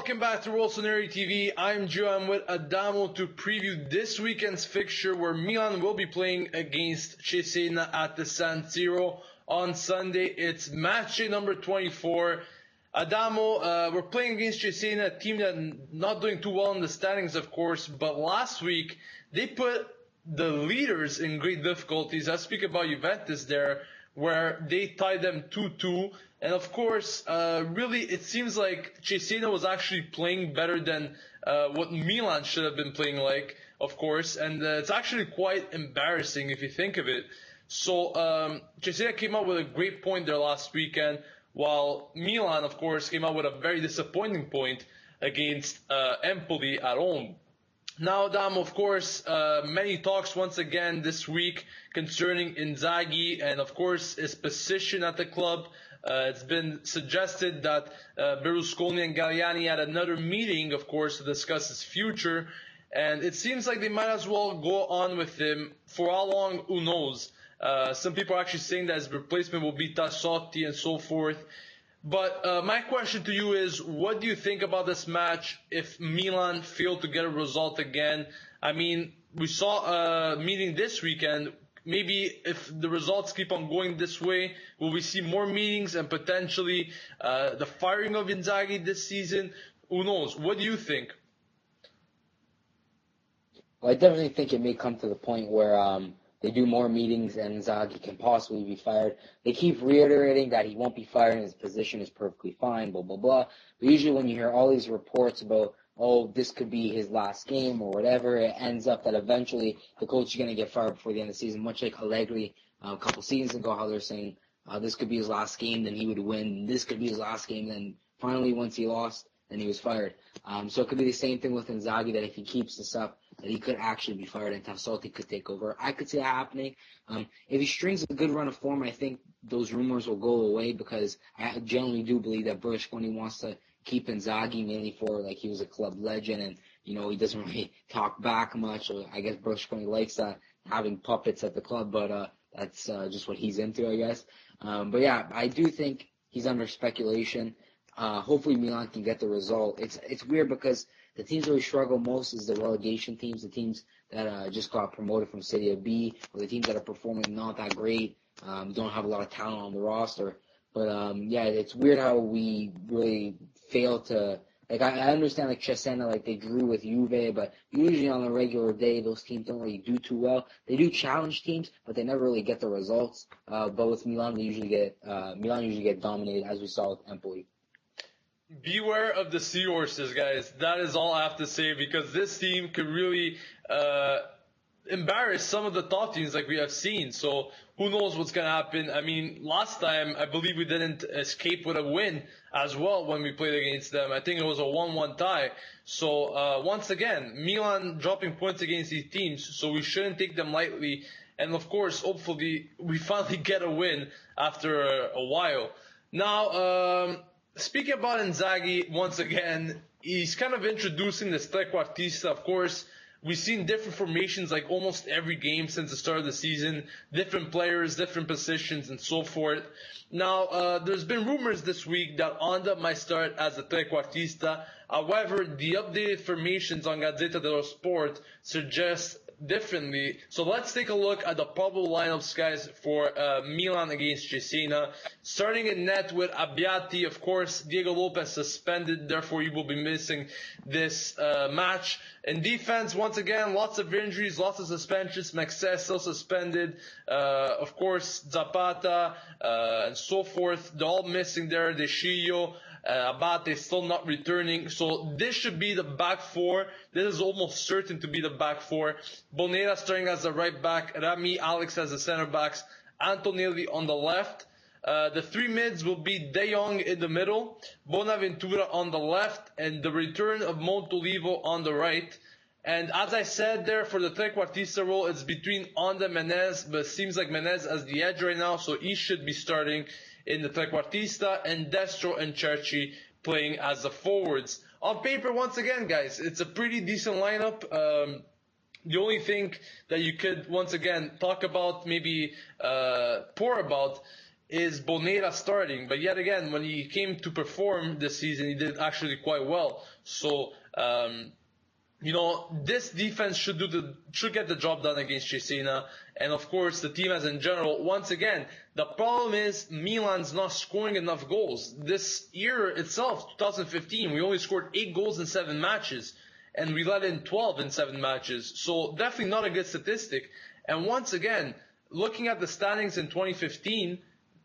welcome back to Rossoneri TV. I'm Gio and Adamo to preview this weekend's fixture where Milan will be playing against Cesena at the San Siro on Sunday. It's match day number 24. Adamo, we're playing against Cesena, a team that's not doing too well in the standings, of course, but last week they put the leaders in great difficulties. I speak about Juventus there, where they tied them 2-2. And of course, really, it seems like Cesena was actually playing better than what Milan should have been playing like, of course. And it's actually quite embarrassing if you think of it. So Cesena came out with a great point there last weekend, while Milan, of course, came out with a very disappointing point against Empoli at home. Now, Dam, of course, many talks once again this week concerning Inzaghi and, of course, his position at the club. It's been suggested that Berlusconi and Galliani had another meeting, of course, to discuss his future. And it seems like they might as well go on with him. For how long, who knows? Some people are actually saying that his replacement will be Tassotti and so forth. But my question to you is, what do you think about this match if Milan failed to get a result again? I mean, we saw a meeting this weekend. Maybe if the results keep on going this way, will we see more meetings and potentially the firing of Inzaghi this season? Who knows? What do you think? Well, I definitely think it may come to the point where they do more meetings and Inzaghi can possibly be fired. They keep reiterating that he won't be fired and his position is perfectly fine, blah, blah, blah. But usually when you hear all these reports about, oh, this could be his last game or whatever, it ends up that eventually the coach is going to get fired before the end of the season, much like Allegri a couple seasons ago, how they're saying this could be his last game, then he would win. This could be his last game, then finally once he lost, then he was fired. So it could be the same thing with Inzaghi, that if he keeps this up, that he could actually be fired and Tassotti could take over. I could see that happening. If he strings a good run of form, I think those rumors will go away, because I generally do believe that Berlusconi wants to keep Inzaghi mainly for, like, he was a club legend and, you know, he doesn't really talk back much. I guess Berlusconi likes that, having puppets at the club, but that's just what he's into, I guess. But yeah, I do think he's under speculation. Hopefully Milan can get the result. It's weird because the teams that we struggle most is the relegation teams, the teams that just got promoted from Serie B, or the teams that are performing not that great, don't have a lot of talent on the roster. But yeah, it's weird how we really fail to, like, I understand, like, Cesena, like, they drew with Juve, but usually on a regular day, those teams don't really do too well. They do challenge teams, but they never really get the results. But with Milan, Milan usually get dominated, as we saw with Empoli. Beware of the Seahorses, guys. That is all I have to say, because this team could really embarrass some of the top teams like we have seen. So who knows what's going to happen. I mean, last time, I believe we didn't escape with a win as well when we played against them. I think it was a 1-1 tie. So once again, Milan dropping points against these teams, so we shouldn't take them lightly. And of course, hopefully, we finally get a win after a while. Now, speaking about Inzaghi, once again, he's kind of introducing this trequartista. Of course, we've seen different formations like almost every game since the start of the season, different players, different positions, and so forth. Now, there's been rumors this week that Onda might start as a trequartista. However, the updated formations on Gazzetta dello Sport suggest differently. So let's take a look at the probable lineups, guys, for Milan against Cesena. Starting in net with Abbiati, of course, Diego Lopez suspended, therefore he will be missing this match. In defense, once again, lots of injuries, lots of suspensions. Maxès still suspended. Of course, Zapata and so forth. They're all missing there. De Sciglio, Abate still not returning. So this should be the back four. This is almost certain to be the back four. Bonera starting as the right back. Rami, Alex as the center backs. Antonelli on the left. The three mids will be De Jong in the middle, Bonaventura on the left, and the return of Montolivo on the right. And as I said there, for the trequartista role, it's between Onda and Menez, but it seems like Menez has the edge right now, so he should be starting in the trequartista, and Destro and Cerci playing as the forwards. On paper, once again, guys, it's a pretty decent lineup. The only thing that you could, once again, talk about, maybe pour about, is Bonera starting. But yet again, when he came to perform this season, he did actually quite well. So, this defense should get the job done against Cesena, and of course the team as in general. Once again, the problem is Milan's not scoring enough goals. This year itself, 2015, we only scored 8 goals in 7 matches, and we let in 12 in 7 matches. So definitely not a good statistic. And once again, looking at the standings in 2015,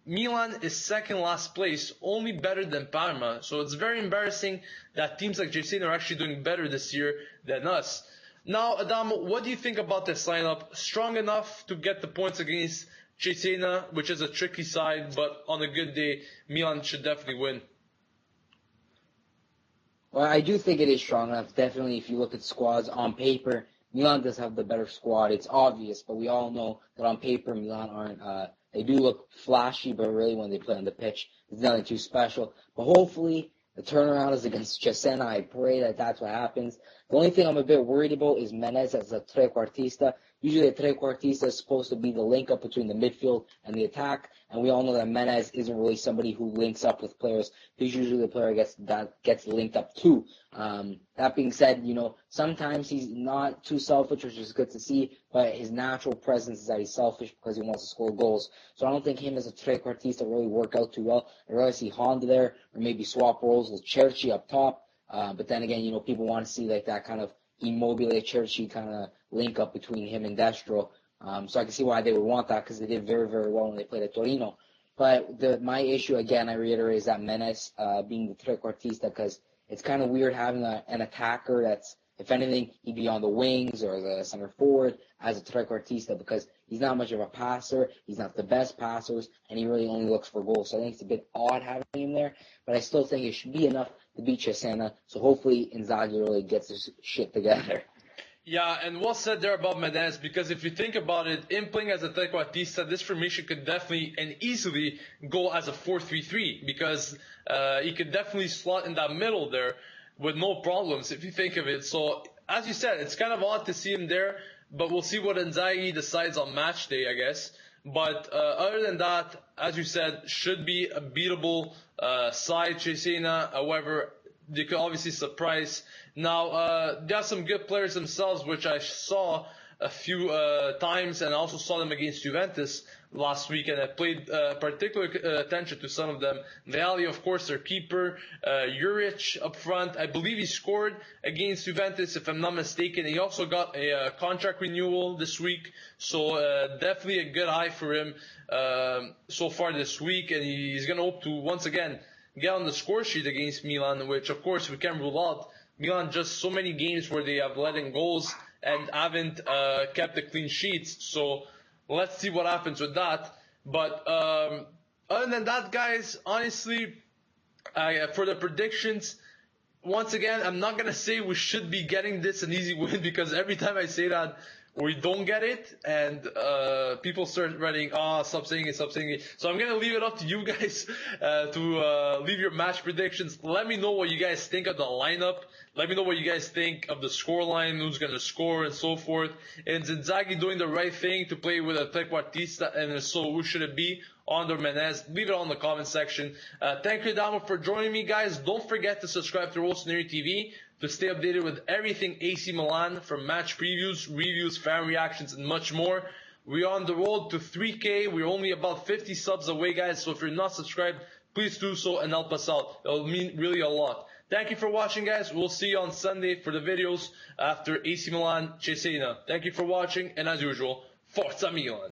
Milan is second last place, only better than Parma. So it's very embarrassing that teams like Cesena are actually doing better this year than us. Now, Adamo, what do you think about this lineup? Strong enough to get the points against Cesena, which is a tricky side, but on a good day, Milan should definitely win. Well, I do think it is strong enough. Definitely, if you look at squads on paper, Milan does have the better squad. It's obvious, but we all know that on paper, Milan aren't. They do look flashy, but really when they play on the pitch, it's nothing too special. But hopefully, the turnaround is against Cesena. I pray that that's what happens. The only thing I'm a bit worried about is Menez as a trequartista. Usually a trequartista is supposed to be the link up between the midfield and the attack, and we all know that Menez isn't really somebody who links up with players. He's usually the player that gets linked up to. That being said, sometimes he's not too selfish, which is good to see, but his natural presence is that he's selfish because he wants to score goals. So I don't think him as a trequartista really work out too well. I'd rather see Honda there, or maybe swap roles with Cerci up top. But then again, people want to see like that kind of Immobile Cerci kind of link up between him and Destro. So I can see why they would want that, because they did very, very well when they played at Torino. But my issue, again, I reiterate, is that Menez being the trequartista, because it's kind of weird having an attacker that's, if anything, he'd be on the wings or the center forward as a trequartista, because he's not much of a passer, he's not the best passers, and he really only looks for goals. So I think it's a bit odd having him there, but I still think it should be enough to beat Cesena. So hopefully Inzaghi really gets his shit together. Yeah, and well said there about Menez, because if you think about it, in playing as a trequartista, this formation could definitely and easily go as a 4-3-3, because he could definitely slot in that middle there with no problems if you think of it. So, as you said, it's kind of odd to see him there, but we'll see what Inzaghi decides on match day, I guess. But other than that, as you said, should be a beatable side, Cesena. However, they could obviously surprise. Now, there are some good players themselves, which I saw a few times, and I also saw them against Juventus last week, and I paid particular attention to some of them. Vialli, of course, their keeper. Juric up front. I believe he scored against Juventus, if I'm not mistaken. He also got a contract renewal this week, so definitely a good eye for him so far this week, and he's going to hope to, once again, get on the score sheet against Milan, which, of course, we can't rule out. Milan just so many games where they have let in goals and haven't kept the clean sheets. So let's see what happens with that. But other than that, guys, honestly, for the predictions, once again, I'm not going to say we should be getting this an easy win, because every time I say that, we don't get it, and people start writing, stop saying it. So I'm going to leave it up to you guys to leave your match predictions. Let me know what you guys think of the lineup. Let me know what you guys think of the scoreline, who's going to score, and so forth. And Inzaghi doing the right thing to play with a trequartista, and if so, who should it be? Under Menez? Leave it on the comment section. Thank you, Adamo, for joining me, guys. Don't forget to subscribe to Rossoneri TV to stay updated with everything AC Milan, from match previews, reviews, fan reactions, and much more. We're on the road to 3K. We're only about 50 subs away, guys. So if you're not subscribed, please do so and help us out. It'll mean really a lot. Thank you for watching, guys. We'll see you on Sunday for the videos after AC Milan Cesena. Thank you for watching, and as usual, Forza Milan!